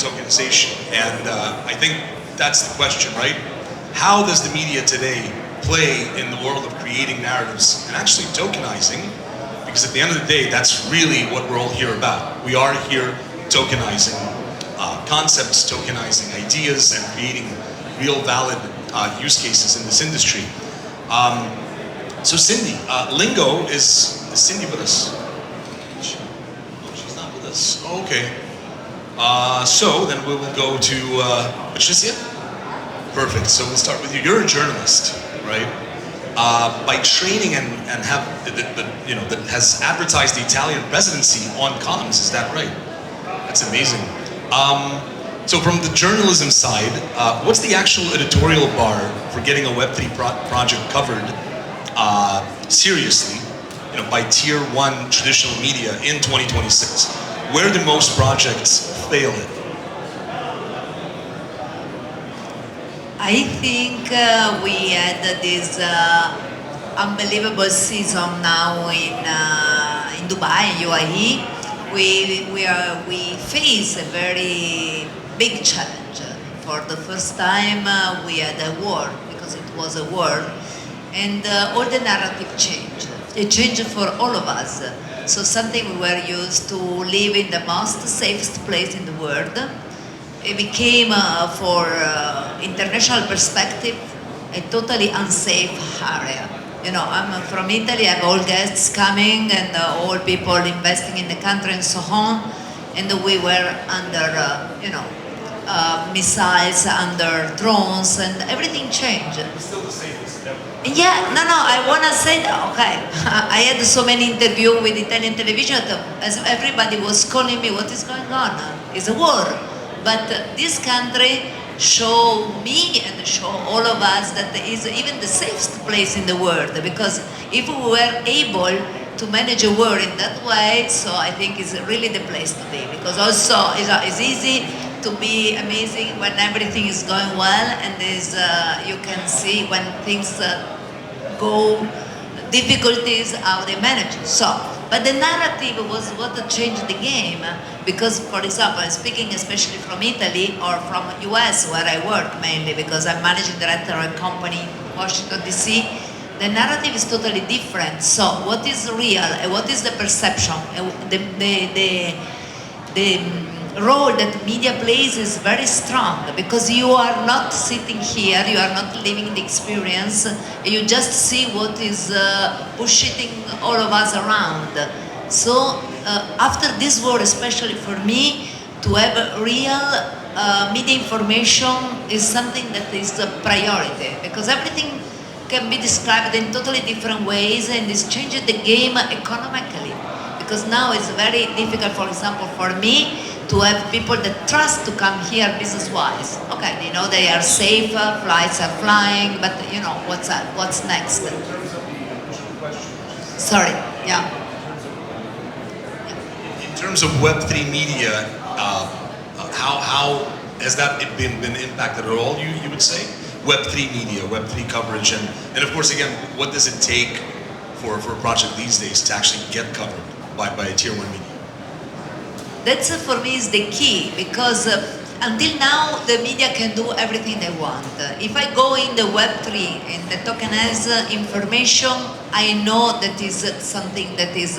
tokenization, and I think that's the question, right? How does the media today play in the world of creating narratives and actually tokenizing? Because at the end of the day, that's really what we're all here about. We are here tokenizing concepts, tokenizing ideas, and creating real valid use cases in this industry. So Cindy, Lingo is Cindy with us? She's not with us. Oh, okay. So then we will go to Patricia. Perfect. So we'll start with you. You're a journalist, right? By training and have that has advertised the Italian presidency on comms. Is that right? That's amazing. So from the journalism side, what's the actual editorial bar for getting a Web3 project covered seriously, by tier 1 traditional media in 2026? Where do most projects fail it? I think we had this unbelievable season now in Dubai, UAE. We face a very big challenge. For the first time, we had a war, because it was a war, and all the narrative changed. It changed for all of us. So something we were used to live in the most safest place in the world, it became, for international perspective, a totally unsafe area. I'm from Italy, I have all guests coming and all people investing in the country and so on, and we were under, missiles, under drones, and everything changed. It's still the safest ever. Yeah, no, I want to say that, okay. I had so many interviews with Italian television, as everybody was calling me, what is going on? It's a war. But this country show me and show all of us that it is even the safest place in the world, because if we were able to manage a war in that way, so I think it's really the place to be, because also it's easy to be amazing when everything is going well, and you can see when things go difficulties, how they manage it. But the narrative was what changed the game, because, for example, speaking especially from Italy or from US, where I work mainly, because I'm managing director of a company in Washington, D.C., the narrative is totally different. So what is real and what is the perception? The role that media plays is very strong, because you are not sitting here, you are not living the experience, you just see what is pushing all of us around. So after this war, especially for me, to have real media information is something that is a priority, because everything can be described in totally different ways, and it's changing the game economically. Because now it's very difficult, for example, for me, to have people that trust to come here business-wise. Okay, they are safe, flights are flying, but what's next? Sorry, yeah. In terms of Web3 media, how has that been impacted at all, you would say? Web3 media, Web3 coverage, and of course, again, what does it take for a project these days to actually get covered by a tier 1 media? That's for me is the key, because until now the media can do everything they want. If I go in the Web3 and the tokenized information, I know that is something that is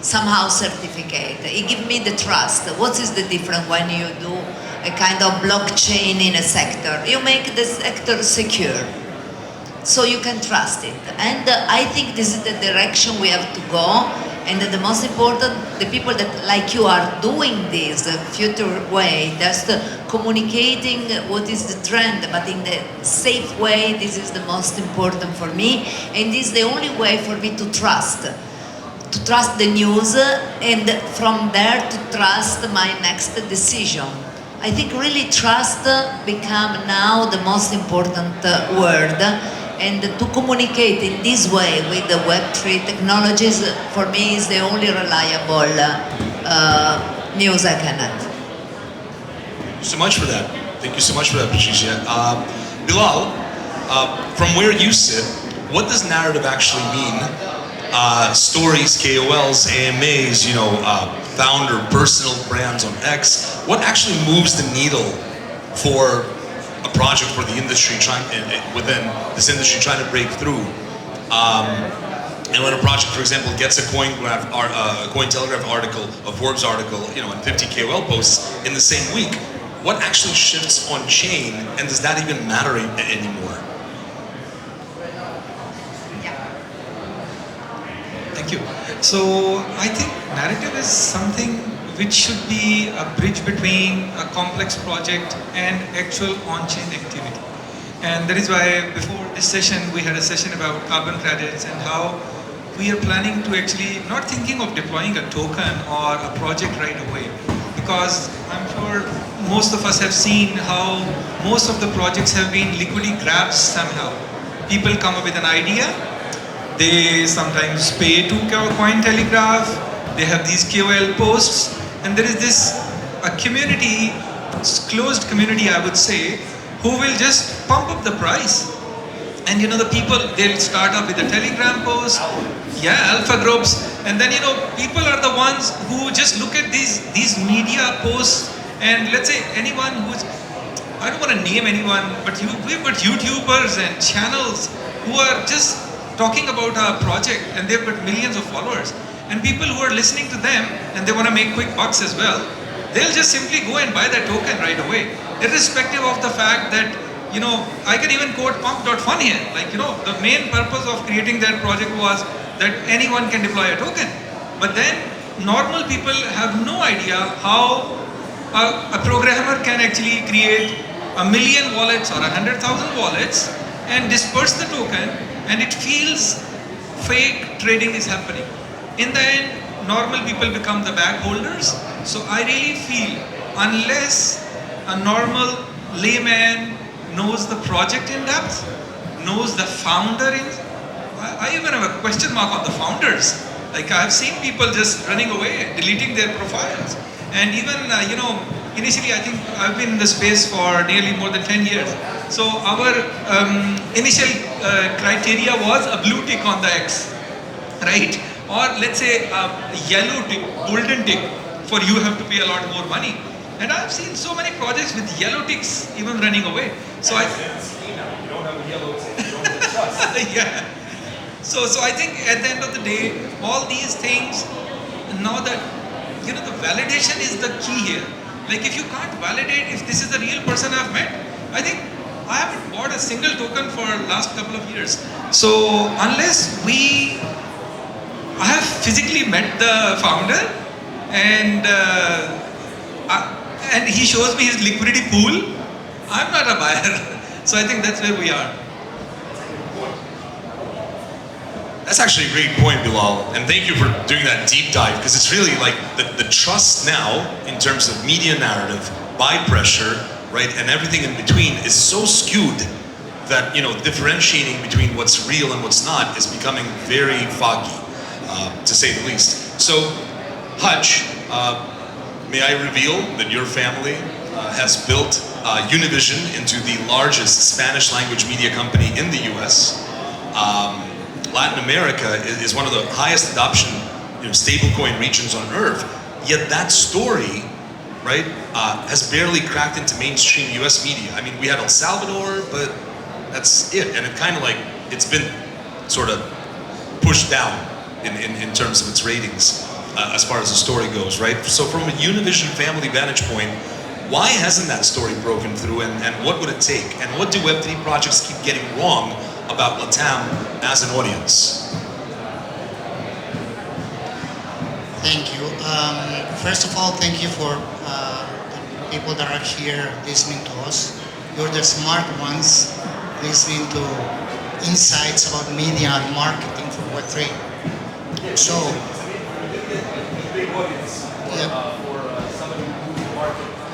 somehow certificate. It gives me the trust. What is the difference when you do a kind of blockchain in a sector? You make the sector secure, so you can trust it. And I think this is the direction we have to go. And the most important, the people that like you are doing this future way, just communicating what is the trend, but in the safe way. This is the most important for me, and this is the only way for me to trust the news, and from there to trust my next decision. I think really trust become now the most important word. And to communicate in this way with the Web3 technologies, for me, is the only reliable news I can have. Thank you so much for that. Thank you so much for that, Patricia. Bilal, from where you sit, what does narrative actually mean stories, KOLs, AMAs, founder personal brands on X. What actually moves the needle for a project for the industry within this industry trying to break through? And when a project, for example, gets a Cointelegraph article, a Forbes article, and 50 KOL posts in the same week, what actually shifts on chain, and does that even matter anymore? Thank you. So I think narrative is something which should be a bridge between a complex project and actual on-chain activity. And that is why before this session, we had a session about carbon credits and how we are planning to actually not thinking of deploying a token or a project right away. Because I'm sure most of us have seen how most of the projects have been liquidity grabs somehow. People come up with an idea, they sometimes pay to Cointelegraph, they have these KOL posts, and there is a community, closed community I would say, who will just pump up the price. And the people, they'll start up with a Telegram post, alpha groups, and then people are the ones who just look at these media posts, and let's say anyone who's, I don't want to name anyone, but we've got YouTubers and channels who are just talking about our project, and they've got millions of followers. And people who are listening to them, and they want to make quick bucks as well, they'll just simply go and buy that token right away, irrespective of the fact that, I can even quote pump.fun here. Like, the main purpose of creating that project was that anyone can deploy a token. But then, normal people have no idea how a programmer can actually create 1 million wallets or 100,000 wallets and disperse the token, and it feels fake trading is happening. In the end, normal people become the bag holders. So I really feel unless a normal layman knows the project in depth, knows the founder I even have a question mark on the founders. Like I've seen people just running away, deleting their profiles. And even, initially I think I've been in the space for nearly more than 10 years. So our initial criteria was a blue tick on the X, right? Or let's say a yellow tick, golden tick, for you have to pay a lot more money. And I've seen so many projects with yellow ticks even running away. So I you don't have a yellow tick, you don't have trust. yeah. So I think at the end of the day, all these things, now that, the validation is the key here. Like if you can't validate if this is the real person I've met, I think I haven't bought a single token for last couple of years. So unless I have physically met the founder and he shows me his liquidity pool, I'm not a buyer. So I think that's where we are. That's actually a great point, Bilal, and thank you for doing that deep dive, because it's really like the trust now in terms of media narrative, buy pressure, right, and everything in between is so skewed that, differentiating between what's real and what's not is becoming very foggy, to say the least. So, Hutch, may I reveal that your family has built Univision into the largest Spanish language media company in the US. Latin America is one of the highest adoption, stablecoin regions on earth. Yet that story, right, has barely cracked into mainstream US media. I mean, we had El Salvador, but that's it. And it kind of like, it's been sort of pushed down in terms of its ratings as far as the story goes, right? So from a Univision family vantage point, why hasn't that story broken through, and what would it take? And what do Web3 projects keep getting wrong about LATAM as an audience? Thank you. First of all, thank you for the people that are here listening to us. You're the smart ones listening to insights about media and marketing for Web3. So,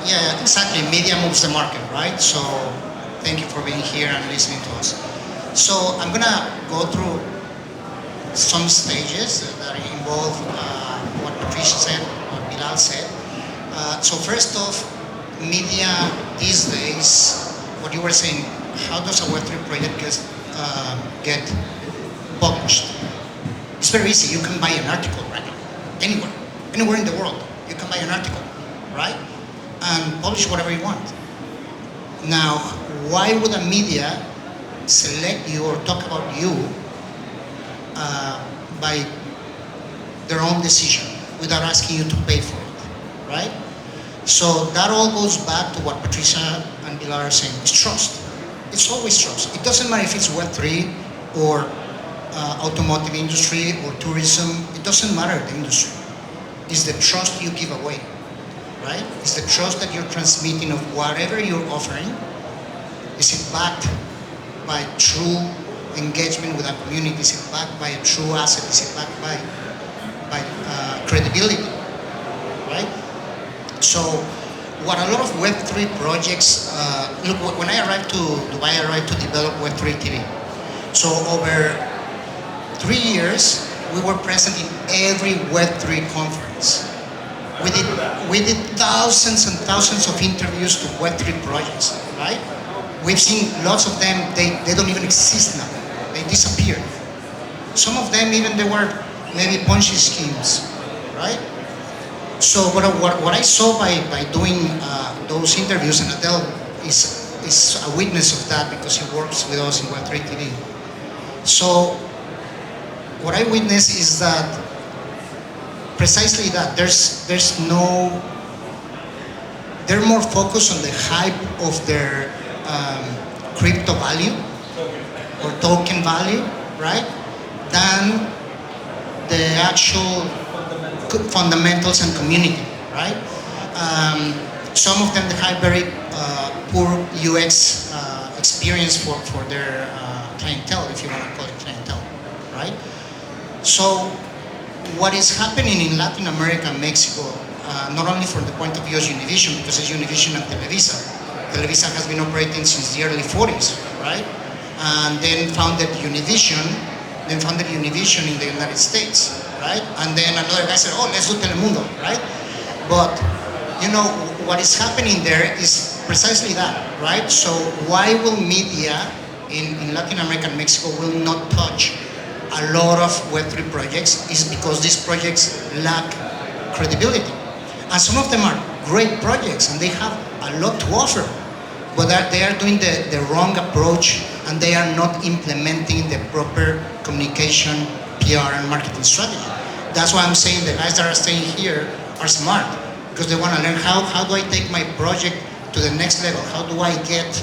yeah, exactly. Media moves the market, right? So, thank you for being here and listening to us. So, I'm gonna go through some stages that involve what Patricia said, what Bilal said. So first off, media these days, what you were saying, how does a Web3 project get published? It's very easy. You can buy an article right now, anywhere in the world. You can buy an article, right? And publish whatever you want. Now, why would a media select you or talk about you by their own decision without asking you to pay for it, right? So that all goes back to what Patricia and Pilar are saying, is trust. It's always trust. It doesn't matter if it's Web3 or automotive industry or tourism. It doesn't matter the industry. It's the trust you give away, right? It's the trust that you're transmitting of whatever you're offering. Is it backed by true engagement with a community? Is it backed by a true asset? Is it backed by credibility, right? So what a lot of Web3 projects, look, when I arrived to Dubai, I arrived to develop Web3 TV. So over 3 years, we were present in every Web3 conference. We did thousands and thousands of interviews to Web3 projects, right? We've seen lots of them, they don't even exist now. They disappeared. Some of them even, they were maybe Ponzi schemes, right? So what I saw by doing those interviews, and Adele is a witness of that because he works with us in Web3 TV. So what I witnessed is that precisely that they're more focused on the hype of their crypto value or token value, right, than the actual fundamentals and community, right? Some of them, they have very poor UX experience for their clientele, if you want to call it clientele, right? So what is happening in Latin America and Mexico, not only from the point of view of Univision, because it's Univision and Televisa. Televisa has been operating since the early 40s, right? And then founded Univision in the United States, right? And then another guy said, oh, let's do Telemundo, right? But, you know, what is happening there is precisely that, right? So why will media in Latin America and Mexico will not touch a lot of Web3 projects is because these projects lack credibility. And some of them are great projects and they have a lot to offer, but they are doing the wrong approach and they are not implementing the proper communication, PR, and marketing strategy. That's why I'm saying the guys that are staying here are smart, because they want to learn how do I take my project to the next level? How do I get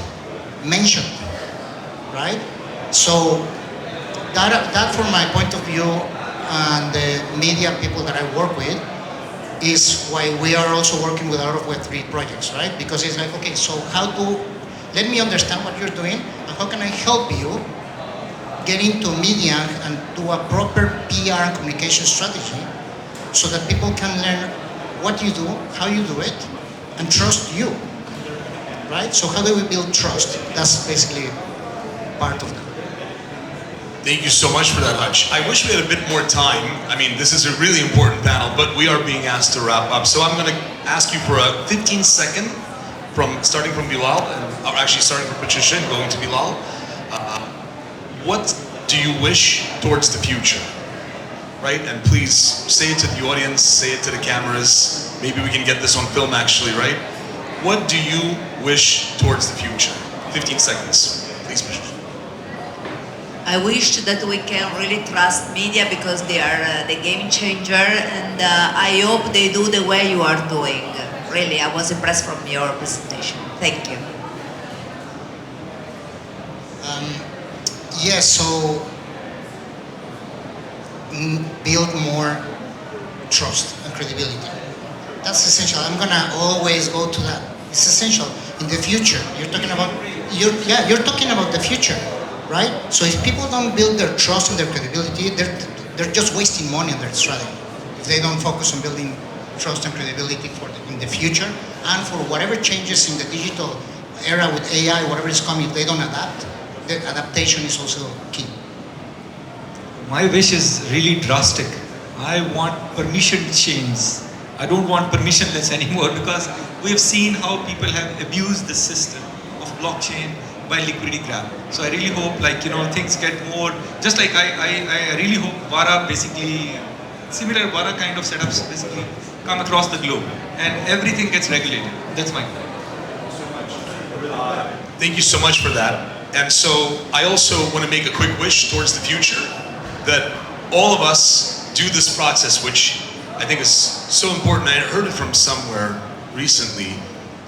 mentioned, right? So that from my point of view and the media people that I work with is why we are also working with a lot of Web3 projects, right? Because it's like, okay, so let me understand what you're doing and how can I help you get into media and do a proper PR and communication strategy so that people can learn what you do, how you do it, and trust you, right? So how do we build trust? That's basically part of that. Thank you so much for that, Hutch. I wish we had a bit more time. I mean, this is a really important panel, but we are being asked to wrap up. So I'm going to ask you for a 15-second starting from Bilal, or actually starting from Patricia and going to Bilal. What do you wish towards the future, right? And please say it to the audience, say it to the cameras. Maybe we can get this on film actually, right? What do you wish towards the future? 15 seconds, please, Patricia. I wish that we can really trust media because they are the game changer, and I hope they do the way you are doing. Really, I was impressed from your presentation. Thank you. Yes, so build more trust and credibility. That's essential. I'm gonna always go to that. It's essential in the future. You're talking about the future, right? So if people don't build their trust and their credibility, they're just wasting money on their strategy. If they don't focus on building trust and credibility in the future and for whatever changes in the digital era with AI, whatever is coming, if they don't adapt, the adaptation is also key. My wish is really drastic. I want permission chains. I don't want permissionless anymore because we have seen how people have abused the system of blockchain by liquidity grab. So I really hope things get more, just like I really hope Vara basically, similar Vara kind of setups basically come across the globe and everything gets regulated. That's my goal. Thank you so much for that. And so I also want to make a quick wish towards the future that all of us do this process, which I think is so important. I heard it from somewhere recently.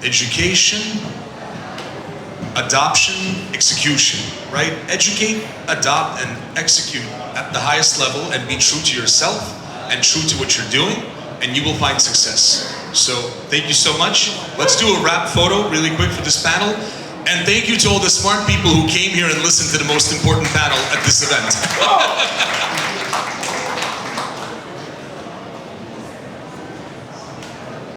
Education, adoption, execution, right? Educate, adopt, and execute at the highest level and be true to yourself and true to what you're doing, and you will find success. So thank you so much. Let's do a wrap photo really quick for this panel. And thank you to all the smart people who came here and listened to the most important panel at this event.